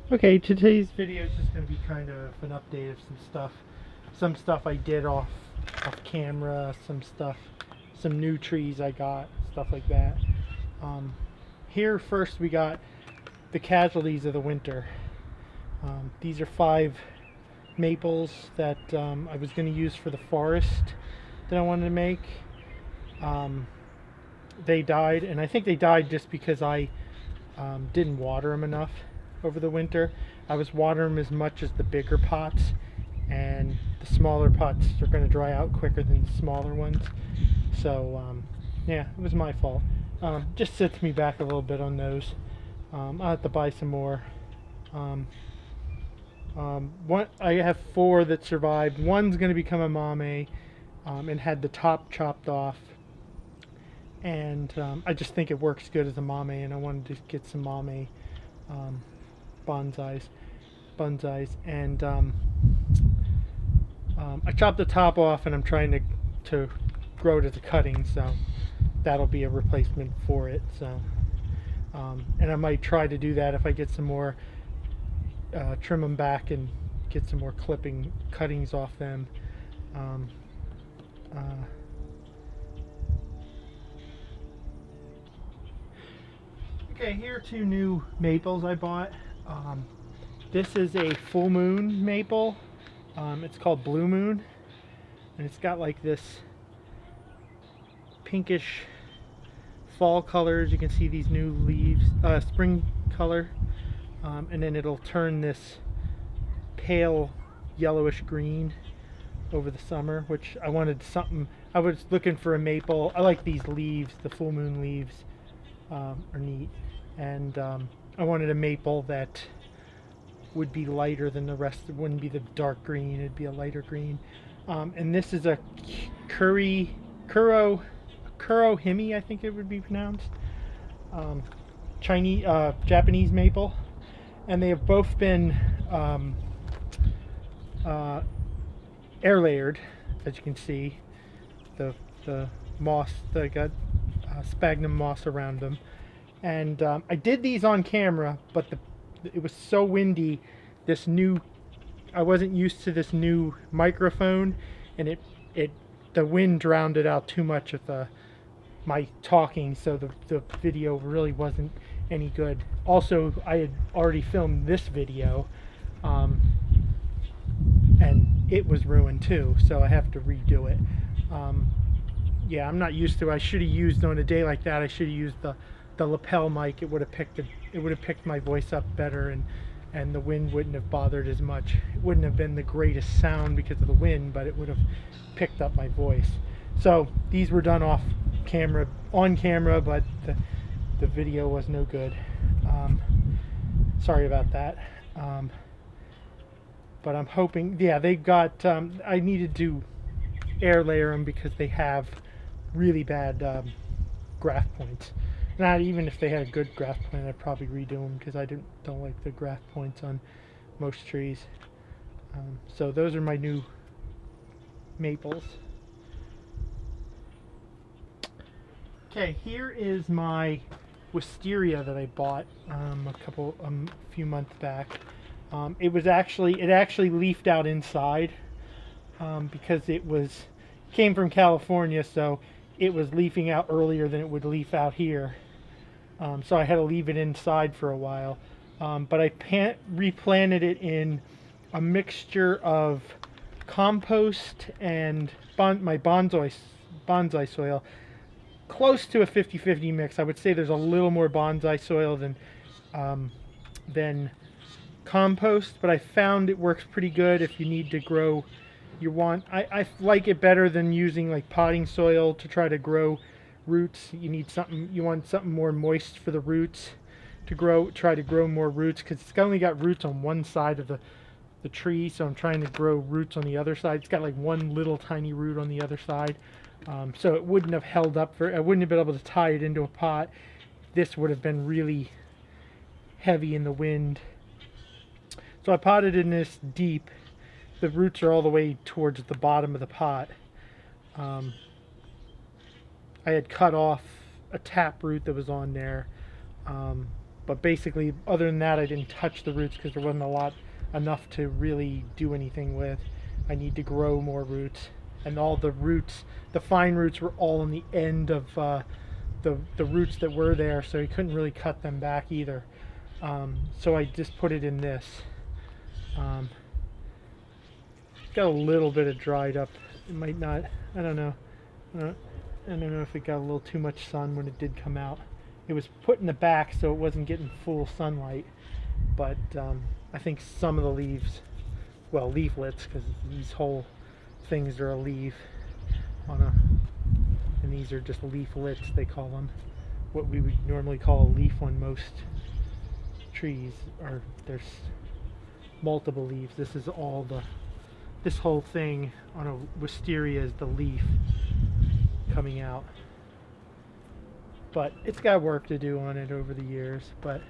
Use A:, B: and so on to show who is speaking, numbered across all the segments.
A: Okay, today's video is just going to be kind of an update of some stuff I did off camera, some new trees I got, stuff like that. Um, Here first we got the casualties of the winter. These are 5 maples that I was going to use for the forest that I wanted to make. They died, and I think they died just because I didn't water them enough over the winter. I was watering them as much as the bigger pots, and the smaller pots are going to dry out quicker than the smaller ones. So yeah, it was my fault. Just sets me back a little bit on those. I'll have to buy some more. I have 4 that survived. One's going to become a mame, and had the top chopped off. And I just think it works good as a mame, and I wanted to get some mame bonsais, and I chopped the top off, and I'm trying to grow it as a cutting, so that'll be a replacement for it. So, and I might try to do that if I get some more, trim them back and get some more cuttings off them. Okay, here are 2 new maples I bought. This is a full moon maple. It's called Blue Moon, and it's got like this pinkish fall colors. You can see these new leaves, spring color, and then it'll turn this pale yellowish green over the summer, which I wanted something. I was looking for a maple. I like these leaves, the full moon leaves are neat, and I wanted a maple that would be lighter than the rest. It wouldn't be the dark green, it'd be a lighter green. And this is a Kurohime, I think it would be pronounced. Japanese maple, and they have both been air layered, as you can see. The moss, they got sphagnum moss around them, and I did these on camera, but it was so windy. I wasn't used to this new microphone, and the wind drowned it out too much of my talking, so the video really wasn't any good. Also, I had already filmed this video, and it was ruined too, so I have to redo it. Yeah, I'm not used to it. I should have used, on a day like that, I should have used the lapel mic. It would have picked my voice up better, and the wind wouldn't have bothered as much. It wouldn't have been the greatest sound because of the wind, but it would have picked up my voice. So these were done on camera, but the video was no good. Sorry about that. But I'm hoping, yeah, they've got, I needed to air layer them because they have really bad graft points. Not even if they had a good graft point, I'd probably redo them because I don't like the graft points on most trees. So those are my new maples. Okay, here is my Wisteria that I bought a few months back. It actually leafed out inside, because it came from California, so it was leafing out earlier than it would leaf out here. So I had to leave it inside for a while. But I replanted it in a mixture of compost and my bonsai soil. Close to a 50-50 mix. I would say there's a little more bonsai soil than compost, but I found it works pretty good if you need to grow. I like it better than using like potting soil to try to grow roots. You want something more moist for the roots to try to grow more roots, because it's only got roots on one side of the tree, so I'm trying to grow roots on the other side. It's got like one little tiny root on the other side, so it wouldn't have held up I wouldn't have been able to tie it into a pot. This would have been really heavy in the wind. So I potted in this deep. The roots are all the way towards the bottom of the pot. I had cut off a tap root that was on there, But basically, other than that, I didn't touch the roots because there wasn't enough to really do anything with. I need to grow more roots, and all the roots, the fine roots, were all on the end of the roots that were there, so you couldn't really cut them back either. So I just put it in this. Got a little bit of dried up. It might not. I don't know. I don't know if it got a little too much sun when it did come out. It was put in the back, so it wasn't getting full sunlight. But I think some of the leaves, well, leaflets, because these whole things are a leaf and these are just leaflets, they call them. What we would normally call a leaf on most trees, or there's multiple leaves. This whole thing on a wisteria is the leaf coming out. But it's got work to do on it over the years, but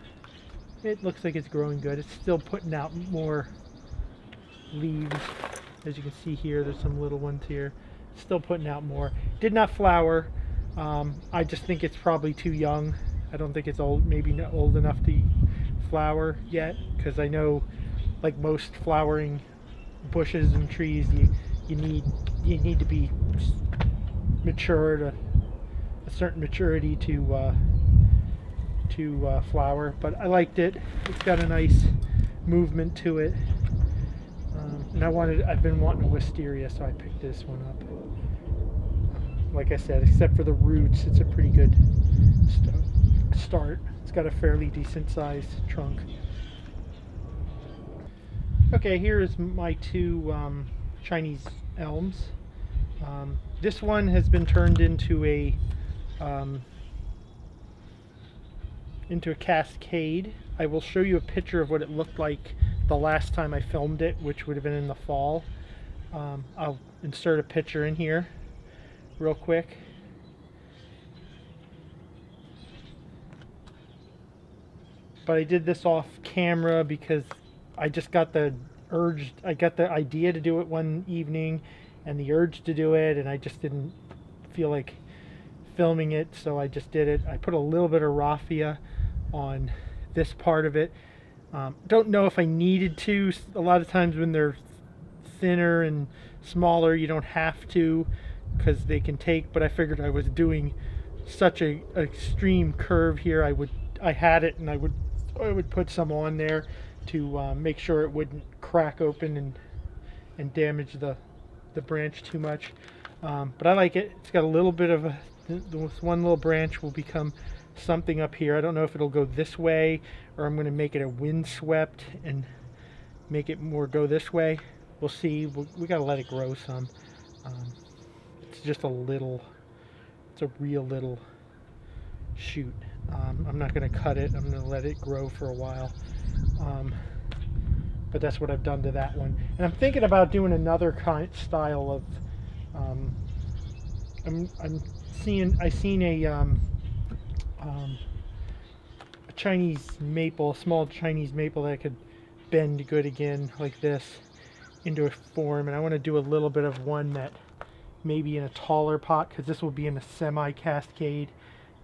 A: it looks like it's growing good. It's still putting out more leaves. As you can see here, there's some little ones here. Still putting out more. Did not flower. I just think it's probably too young. I don't think it's maybe not old enough to flower yet, because I know, like most flowering bushes and trees, you need to be mature to a certain maturity to flower. But I liked it. It's got a nice movement to it, and I've been wanting a wisteria, so I picked this one up. Like I said, except for the roots, it's a pretty good start. It's got a fairly decent sized trunk. Okay, here's my two Chinese elms. This one has been turned into a cascade. I will show you a picture of what it looked like the last time I filmed it, which would have been in the fall. I'll insert a picture in here real quick. But I did this off camera because I just got the idea to do it one evening and the urge to do it, and I just didn't feel like filming it, so I just did it. I put a little bit of raffia on this part of it. Don't know if I needed to. A lot of times when they're thinner and smaller, you don't have to, because they can take, but I figured I was doing such a extreme curve here, I had it, and I would put some on there to make sure it wouldn't crack open and damage the branch too much. But I like it. It's got a little bit of this one little branch will become something up here. I don't know if it'll go this way or I'm going to make it a windswept and make it more go this way. We'll see. We got to let it grow some. It's just it's a real little shoot. I'm not going to cut it. I'm going to let it grow for a while. But that's what I've done to that one. And I'm thinking about doing another style of. I seen a Chinese maple, a small Chinese maple that I could bend good again like this into a form, and I want to do a little bit of one that maybe in a taller pot, because this will be in a semi-cascade.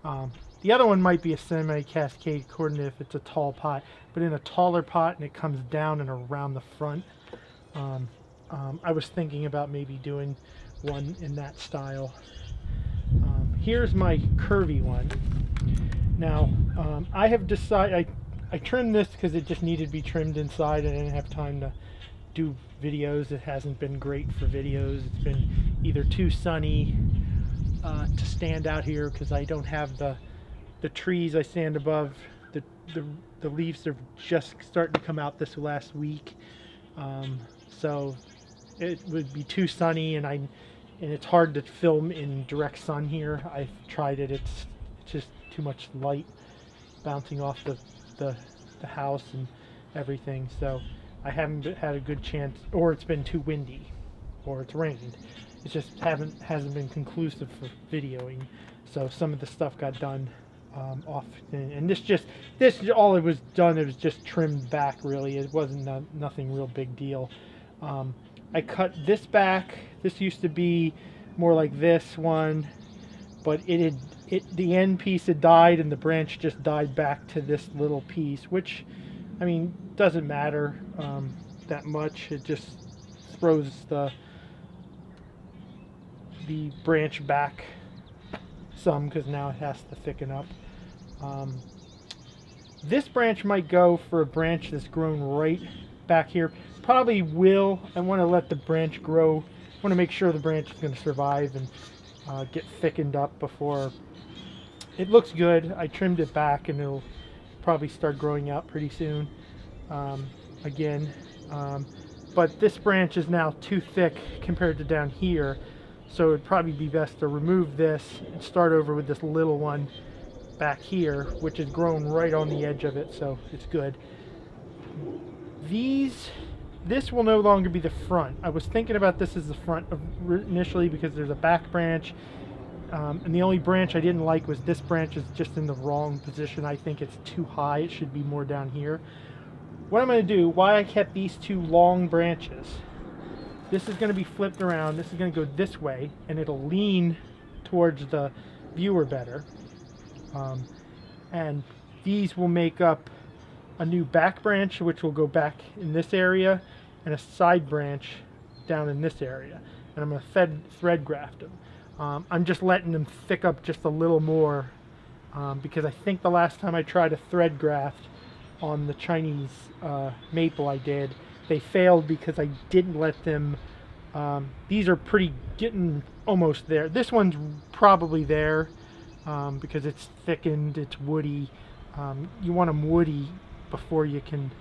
A: The other one might be a semi-cascade according to if it's a tall pot, but in a taller pot and it comes down and around the front. I was thinking about maybe doing one in that style. Here's my curvy one. Now, I have decided, I trimmed this because it just needed to be trimmed inside and I didn't have time to do videos. It hasn't been great for videos. It's been either too sunny to stand out here because I don't have the trees I stand above. The leaves are just starting to come out this last week, so it would be too sunny, and it's hard to film in direct sun here. I've tried it. It's just too much light bouncing off the house and everything. So I haven't had a good chance, or it's been too windy, or it's rained. It just hasn't been conclusive for videoing. So some of the stuff got done off, and this all it was done. It was just trimmed back. Really, it wasn't nothing real big deal. I cut this back. This used to be more like this one, but the end piece had died and the branch just died back to this little piece, which, I mean, doesn't matter that much. It just throws the branch back some because now it has to thicken up. This branch might go for a branch that's grown right back here. Probably will. I want to let the branch grow. I want to make sure the branch is going to survive and get thickened up before. It looks good. I trimmed it back and it'll probably start growing out pretty soon again. But this branch is now too thick compared to down here, so it'd probably be best to remove this and start over with this little one back here, which is grown right on the edge of it, so it's good. This will no longer be the front. I was thinking about this as the front initially because there's a back branch, and the only branch I didn't like was this branch is just in the wrong position. I think it's too high. It should be more down here. What I'm going to do, why I kept these two long branches, this is going to be flipped around. This is going to go this way, and it'll lean towards the viewer better. And these will make up a new back branch, which will go back in this area, and a side branch down in this area. And I'm going to thread graft them. I'm just letting them thick up just a little more because I think the last time I tried a thread graft on the Chinese maple I did, they failed because I didn't let them. These are getting almost there. This one's probably there because it's thickened, it's woody. You want them woody before you can,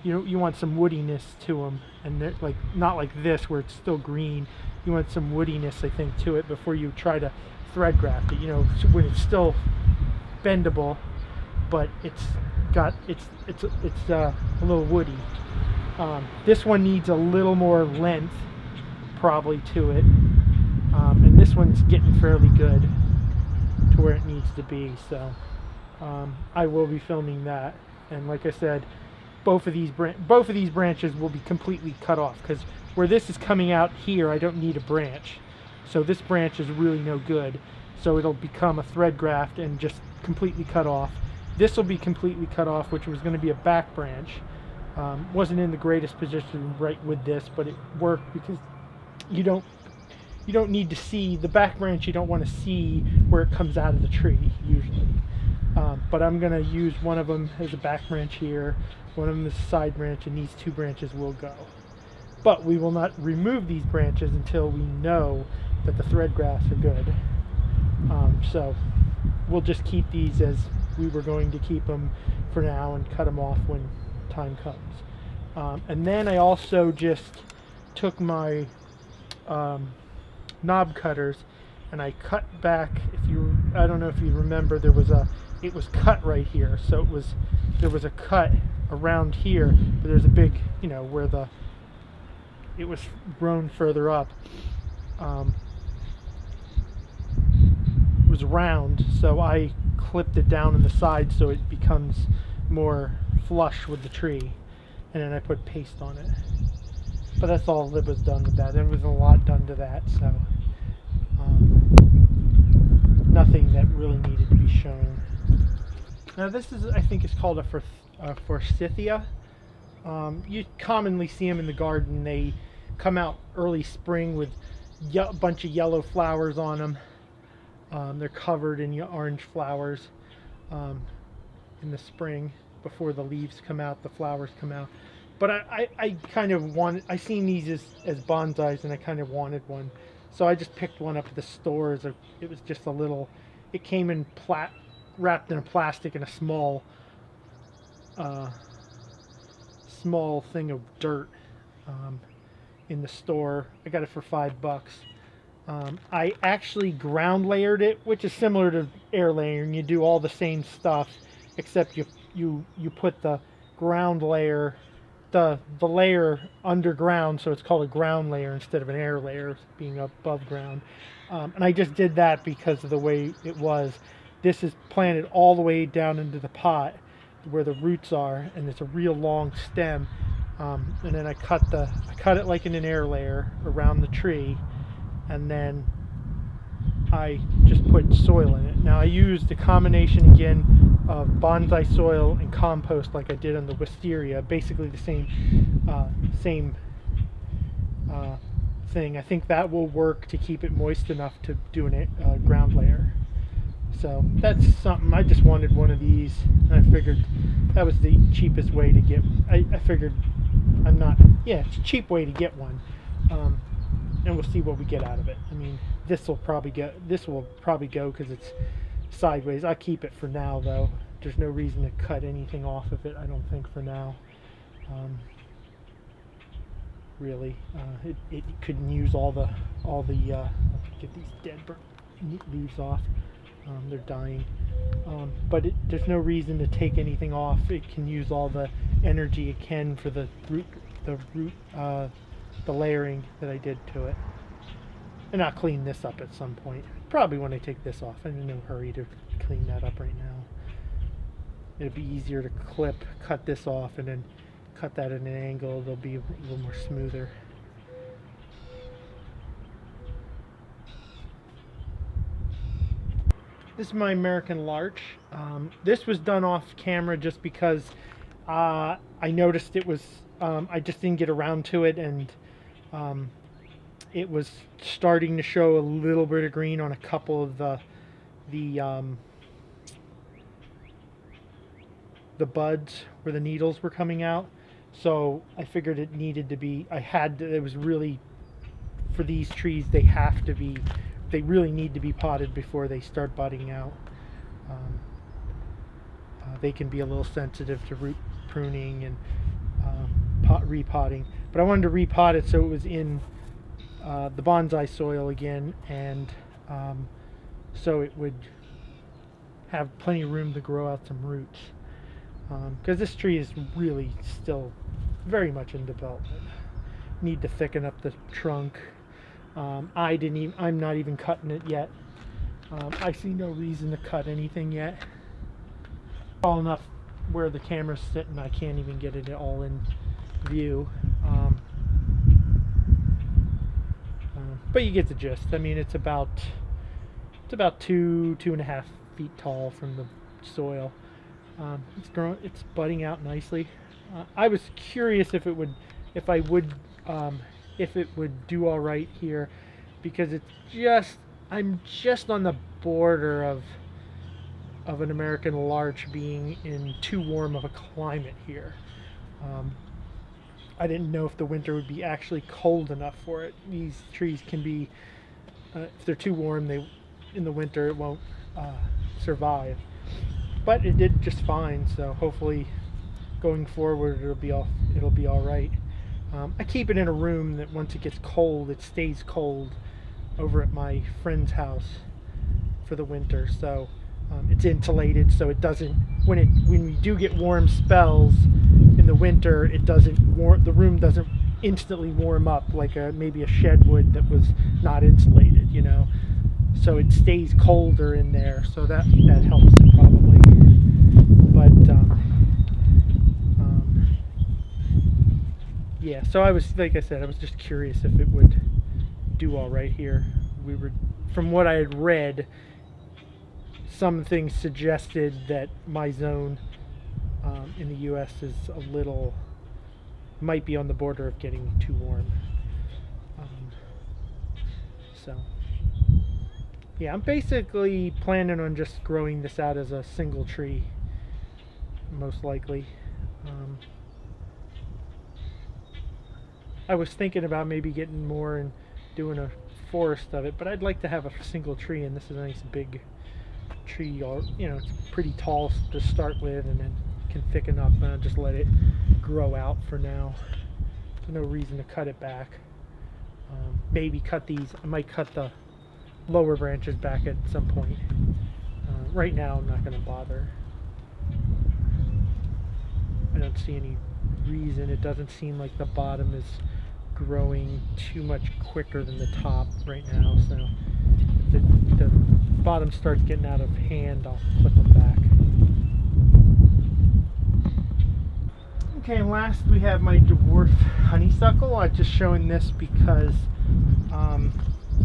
A: you want some woodiness to them, and they're like not like this where it's still green. You want some woodiness, I think, to it before you try to thread graft it. When it's still bendable, but it's a little woody. This one needs a little more length probably to it, and this one's getting fairly good to where it needs to be, so I will be filming that. And like I said, both of these branches will be completely cut off because where this is coming out here, I don't need a branch, so this branch is really no good, so it'll become a thread graft and just completely cut off. This will be completely cut off, which was going to be a back branch. Wasn't in the greatest position right with this, but it worked because you don't need to see the back branch. You don't want to see where it comes out of the tree usually. But I'm going to use one of them as a back branch here, one of them as a side branch, and these two branches will go. But we will not remove these branches until we know that the thread grafts are good. So we'll just keep these as we were going to keep them for now and cut them off when time comes. And then I also just took my knob cutters and I cut back. I don't know if you remember, it was cut right here, so there was a cut around here, but there's a big, where it was grown further up. It was round, so I clipped it down on the side so it becomes more flush with the tree, and then I put paste on it. But that's all that was done with that. There was a lot done to that, so nothing that really needed to be shown. Now this is, I think, it's called a forsythia. You commonly see them in the garden. They come out early spring with a bunch of yellow flowers on them. They're covered in orange flowers in the spring. Before the leaves come out, the flowers come out. But I kind of I seen these as bonsais, and I kind of wanted one. So I just picked one up at the store. It was just a little, it came in wrapped in a plastic in a small thing of dirt in the store. I got it for $5. I actually ground layered it, which is similar to air layering. You do all the same stuff, except you put the ground layer, the layer underground, so it's called a ground layer instead of an air layer being above ground. And I just did that because of the way it was. This is planted all the way down into the pot where the roots are, and it's a real long stem. And then I cut it like in an air layer around the tree, and then I just put soil in it. Now I used a combination again of bonsai soil and compost like I did on the Wisteria, basically the same thing. I think that will work to keep it moist enough to do a ground layer. So that's something. I just wanted one of these, and I figured that was the cheapest way to get. I figured it's a cheap way to get one, and we'll see what we get out of it. I mean, this will probably go because it's sideways. I'll keep it for now, though. There's no reason to cut anything off of it, I don't think, for now. Really, it couldn't use all the get these dead leaves off. They're dying, but there's no reason to take anything off. It can use all the energy it can for the layering that I did to it. And I'll clean this up at some point. Probably when I take this off. I'm in no hurry to clean that up right now. It'll be easier to cut this off, and then cut that at an angle. They'll be a little more smoother. This is my American Larch. This was done off camera just because I noticed it was, I just didn't get around to it, and it was starting to show a little bit of green on a couple of the buds where the needles were coming out. So I figured it needed to be, it was really, for these trees, they really need to be potted before they start budding out. They can be a little sensitive to root pruning and repotting. But I wanted to repot it so it was in the bonsai soil again, and so it would have plenty of room to grow out some roots. Because this tree is really still very much in development. Need to thicken up the trunk. I'm not even cutting it yet. I see no reason to cut anything yet. Tall enough where the camera's sitting, I can't even get it all in view. But you get the gist. I mean, it's about 2.5 feet tall from the soil. It's growing. It's budding out nicely. I was curious if it would do all right here, because I'm just on the border of an American Larch being in too warm of a climate here. I didn't know if the winter would be actually cold enough for it. These trees can be, if they're too warm, in the winter it won't survive. But it did just fine, so hopefully going forward it'll be all right. I keep it in a room that once it gets cold, it stays cold over at my friend's house for the winter. So it's insulated, so it doesn't, when we do get warm spells in the winter, the room doesn't instantly warm up like maybe a shed would that was not insulated, you know. So it stays colder in there, so that helps probably. But yeah, so like I said, I was just curious if it would do all right here. From what I had read, some things suggested that my zone in the U.S. might be on the border of getting too warm. So yeah, I'm basically planning on just growing this out as a single tree, most likely. I was thinking about maybe getting more and doing a forest of it, but I'd like to have a single tree, and this is a nice big tree. You know, it's pretty tall to start with, and then can thicken up, and I'll just let it grow out for now. There's no reason to cut it back. Maybe cut these. I might cut the lower branches back at some point. Right now I'm not going to bother. I don't see any reason. It doesn't seem like the bottom is growing too much quicker than the top right now, so if the bottom starts getting out of hand, I'll clip them back. Okay, and last we have my dwarf honeysuckle. I'm just showing this because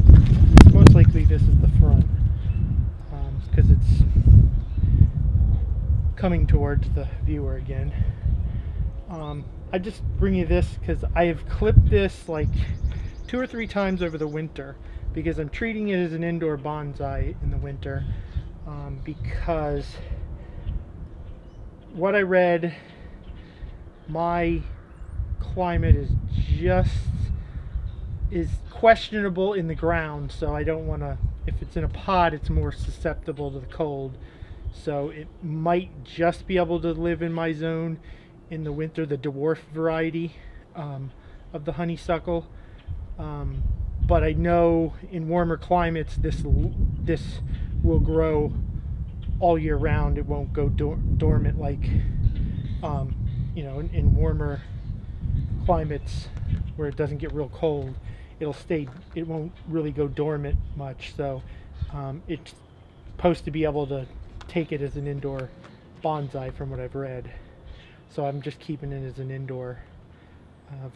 A: it's supposed most likely this is the front, because it's coming towards the viewer again. I just bring you this because I have clipped this like 2 or 3 times over the winter, because I'm treating it as an indoor bonsai in the winter, because what I read, my climate is questionable in the ground, so I don't want to, if it's in a pot, it's more susceptible to the cold, so it might just be able to live in my zone in the winter, the dwarf variety of the honeysuckle, but I know in warmer climates this will grow all year round. It won't go dormant like you know, in warmer climates where it doesn't get real cold, it'll stay, it won't really go dormant much, so it's supposed to be able to take it as an indoor bonsai from what I've read. So I'm just keeping it as an indoor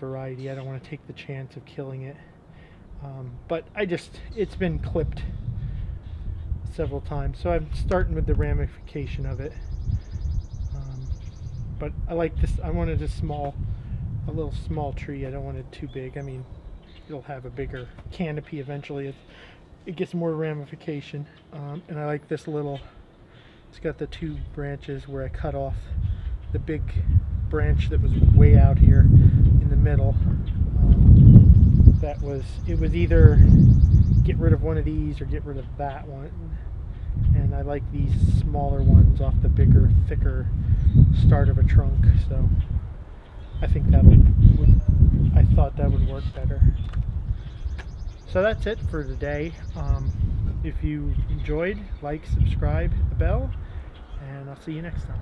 A: variety. I don't want to take the chance of killing it, but it's been clipped several times, so I'm starting with the ramification of it. But I like this. I wanted a little small tree. I don't want it too big. I mean, it'll have a bigger canopy eventually. It gets more ramification, and I like this little. It's got the 2 branches where I cut off the big branch that was way out here in the middle. It was either get rid of one of these or get rid of that one, and I like these smaller ones off the bigger, thicker start of a trunk, so I think I thought that would work better. So that's it for today. If you enjoyed, like, subscribe, hit the bell, and I'll see you next time.